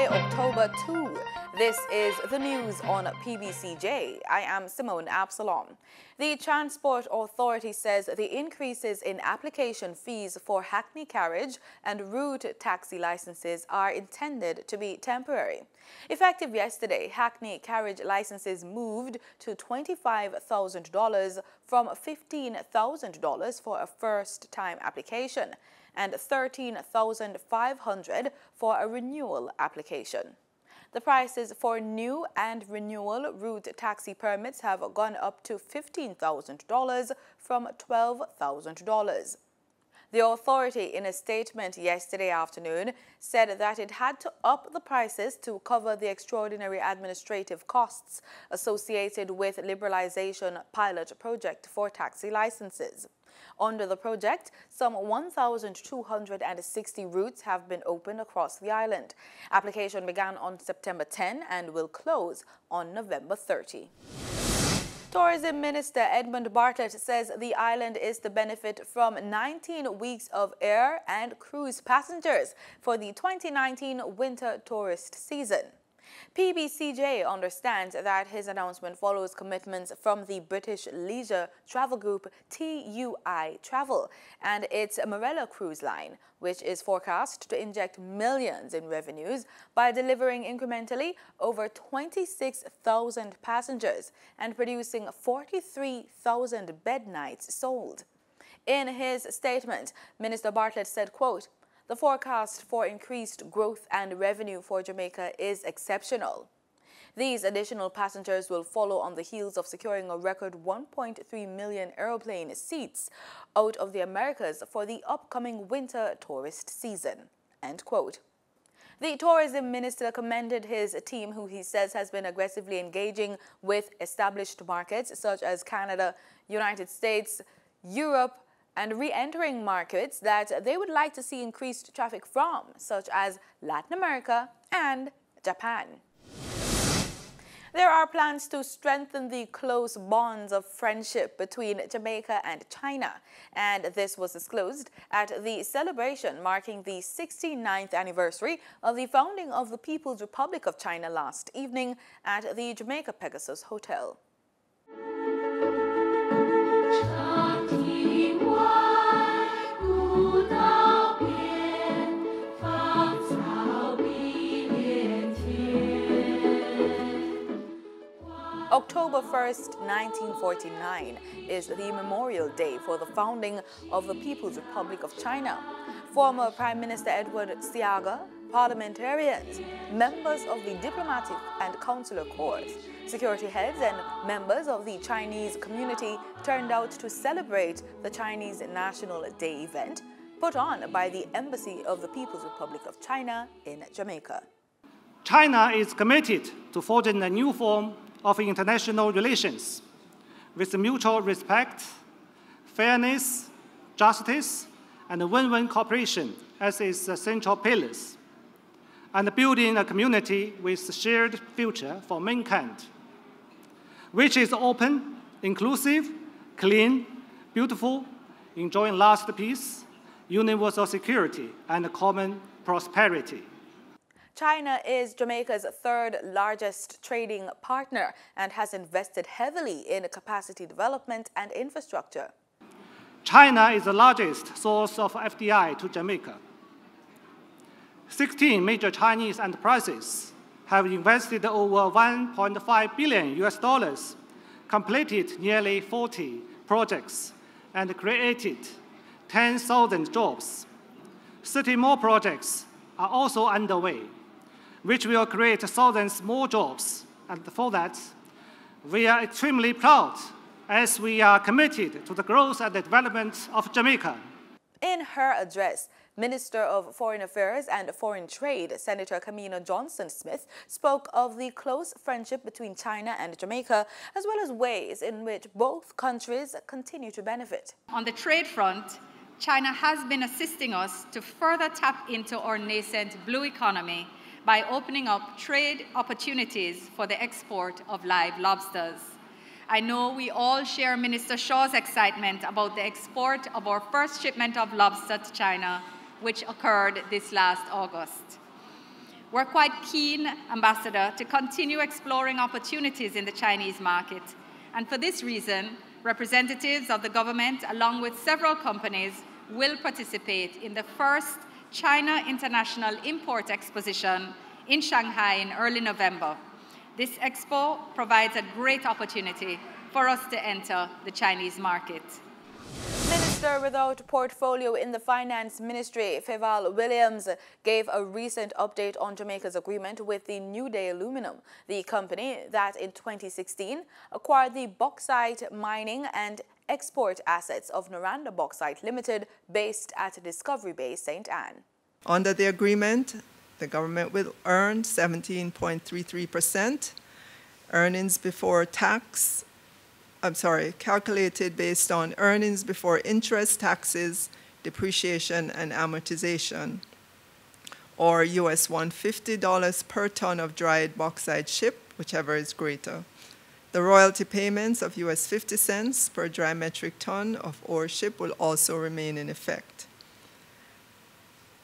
Monday, October 2. This is the news on PBCJ. I am Simone Absalom. The Transport Authority says the increases in application fees for Hackney carriage and route taxi licenses are intended to be temporary. Effective yesterday, Hackney carriage licenses moved to $25,000 from $15,000 for a first-time application and $13,500 for a renewal application. The prices for new and renewal route taxi permits have gone up to $15,000 from $12,000. The authority, in a statement yesterday afternoon, said that it had to up the prices to cover the extraordinary administrative costs associated with liberalization pilot project for taxi licenses. Under the project, some 1,260 routes have been opened across the island. Application began on September 10 and will close on November 30. Tourism Minister Edmund Bartlett says the island is to benefit from 19 weeks of air and cruise passengers for the 2019 winter tourist season. PBCJ understands that his announcement follows commitments from the British leisure travel group TUI Travel and its Marella cruise line, which is forecast to inject millions in revenues by delivering incrementally over 26,000 passengers and producing 43,000 bed nights sold. In his statement, Minister Bartlett said, quote, "The forecast for increased growth and revenue for Jamaica is exceptional. These additional passengers will follow on the heels of securing a record 1.3 million aeroplane seats out of the Americas for the upcoming winter tourist season." End quote. The tourism minister commended his team, who he says has been aggressively engaging with established markets such as Canada, United States, Europe, and re-entering markets that they would like to see increased traffic from, such as Latin America and Japan. There are plans to strengthen the close bonds of friendship between Jamaica and China, and this was disclosed at the celebration marking the 69th anniversary of the founding of the People's Republic of China last evening at the Jamaica Pegasus Hotel. October 1st, 1949 is the Memorial Day for the founding of the People's Republic of China. Former Prime Minister Edward Seaga, parliamentarians, members of the diplomatic and consular corps, security heads and members of the Chinese community turned out to celebrate the Chinese National Day event put on by the Embassy of the People's Republic of China in Jamaica. China is committed to forging a new form of international relations with mutual respect, fairness, justice, and win-win cooperation as its central pillars, and building a community with a shared future for mankind, which is open, inclusive, clean, beautiful, enjoying lasting peace, universal security, and common prosperity. China is Jamaica's third largest trading partner and has invested heavily in capacity development and infrastructure. China is the largest source of FDI to Jamaica. 16 major Chinese enterprises have invested over $1.5 billion, completed nearly 40 projects, and created 10,000 jobs. 30 more projects are also underway, which will create thousands more jobs. And for that, we are extremely proud as we are committed to the growth and the development of Jamaica. In her address, Minister of Foreign Affairs and Foreign Trade, Senator Kamina Johnson-Smith, spoke of the close friendship between China and Jamaica, as well as ways in which both countries continue to benefit. On the trade front, China has been assisting us to further tap into our nascent blue economy by opening up trade opportunities for the export of live lobsters. I know we all share Minister Shaw's excitement about the export of our first shipment of lobster to China, which occurred this last August. We're quite keen, Ambassador, to continue exploring opportunities in the Chinese market. And for this reason, representatives of the government, along with several companies, will participate in the first China International Import Exposition in Shanghai in early November. This expo provides a great opportunity for us to enter the Chinese market. Minister without portfolio in the Finance Ministry, Feval Williams, gave a recent update on Jamaica's agreement with the New Day Aluminium, the company that in 2016 acquired the bauxite mining and export assets of Noranda Bauxite Limited based at Discovery Bay, St. Anne. Under the agreement, the government will earn 17.33% earnings before tax. Calculated based on earnings before interest, taxes, depreciation, and amortization, or US $150 per ton of dried bauxite shipped, whichever is greater. The royalty payments of US 50 cents per dry metric ton of ore shipped will also remain in effect.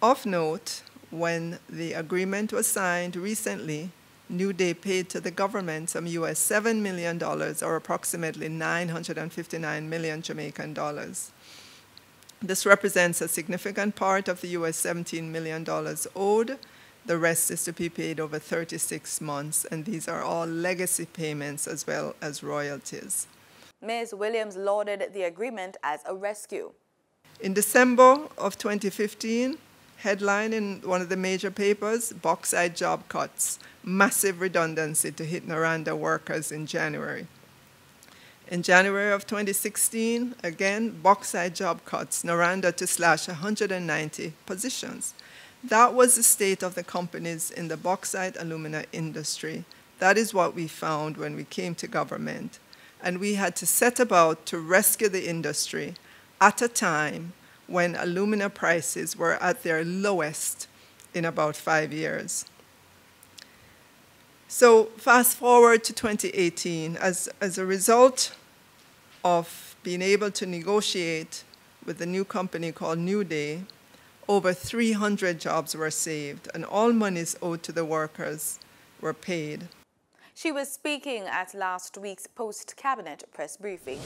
Of note, when the agreement was signed recently, New Day paid to the government some US $7 million, or approximately 959 million Jamaican dollars. This represents a significant part of the US $17 million owed. The rest is to be paid over 36 months, and these are all legacy payments as well as royalties. Ms. Williams lauded the agreement as a rescue. In December of 2015, headline in one of the major papers, bauxite job cuts, massive redundancy to hit Noranda workers in January. In January of 2016, again, bauxite job cuts, Noranda to slash 190 positions. That was the state of the companies in the bauxite alumina industry. That is what we found when we came to government. And we had to set about to rescue the industry at a time when alumina prices were at their lowest in about 5 years. So fast forward to 2018, as a result of being able to negotiate with the new company called New Day, over 300 jobs were saved, and all monies owed to the workers were paid. She was speaking at last week's post-cabinet press briefing.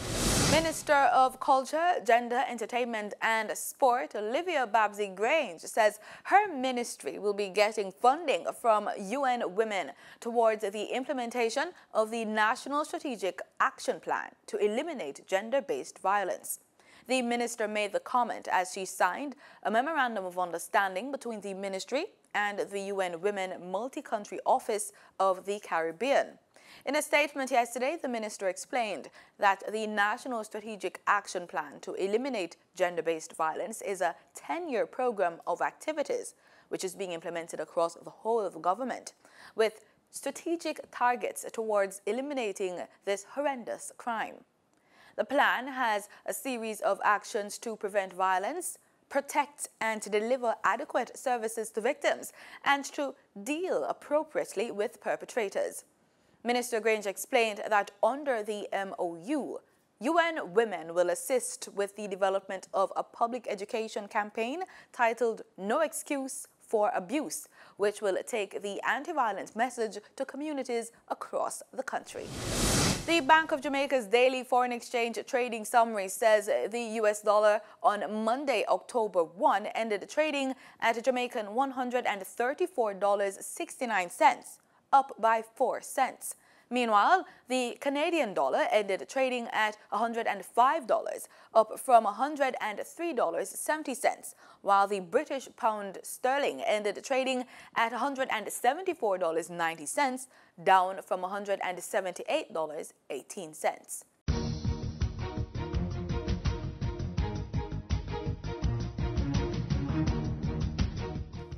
Minister of Culture, Gender, Entertainment and Sport, Olivia Babsy-Grange, says her ministry will be getting funding from UN Women towards the implementation of the National Strategic Action Plan to eliminate gender-based violence. The minister made the comment as she signed a memorandum of understanding between the ministry and the UN Women Multi-Country Office of the Caribbean. In a statement yesterday, the minister explained that the National Strategic Action Plan to eliminate gender-based violence is a 10-year program of activities which is being implemented across the whole of the government, with strategic targets towards eliminating this horrendous crime. The plan has a series of actions to prevent violence, protect and to deliver adequate services to victims, and to deal appropriately with perpetrators. Minister Grange explained that under the MOU, UN Women will assist with the development of a public education campaign titled No Excuse for Abuse, which will take the anti-violence message to communities across the country. The Bank of Jamaica's daily foreign exchange trading summary says the US dollar on Monday, October 1, ended trading at Jamaican $134.69, up by 4 cents. Meanwhile, the Canadian dollar ended trading at $105, up from $103.70, while the British pound sterling ended trading at $174.90, down from $178.18.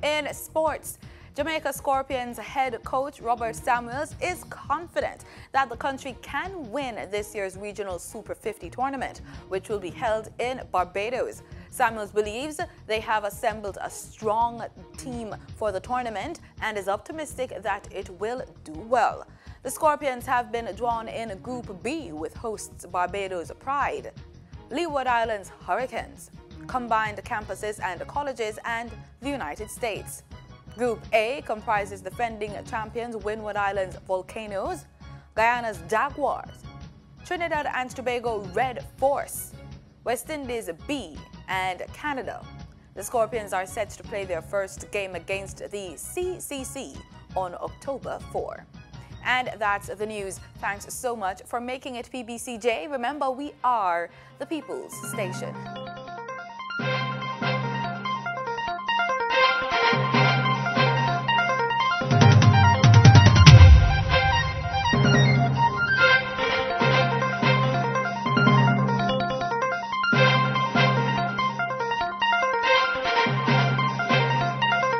In sports, Jamaica Scorpions head coach Robert Samuels is confident that the country can win this year's regional Super 50 tournament, which will be held in Barbados. Samuels believes they have assembled a strong team for the tournament and is optimistic that it will do well. The Scorpions have been drawn in Group B with hosts Barbados Pride, Leeward Islands Hurricanes, Combined Campuses and Colleges, and the United States. Group A comprises defending champions Windward Islands Volcanoes, Guyana's Jaguars, Trinidad and Tobago Red Force, West Indies B, and Canada. The Scorpions are set to play their first game against the CCC on October 4. And that's the news. Thanks so much for making it PBCJ. Remember, we are the People's Station.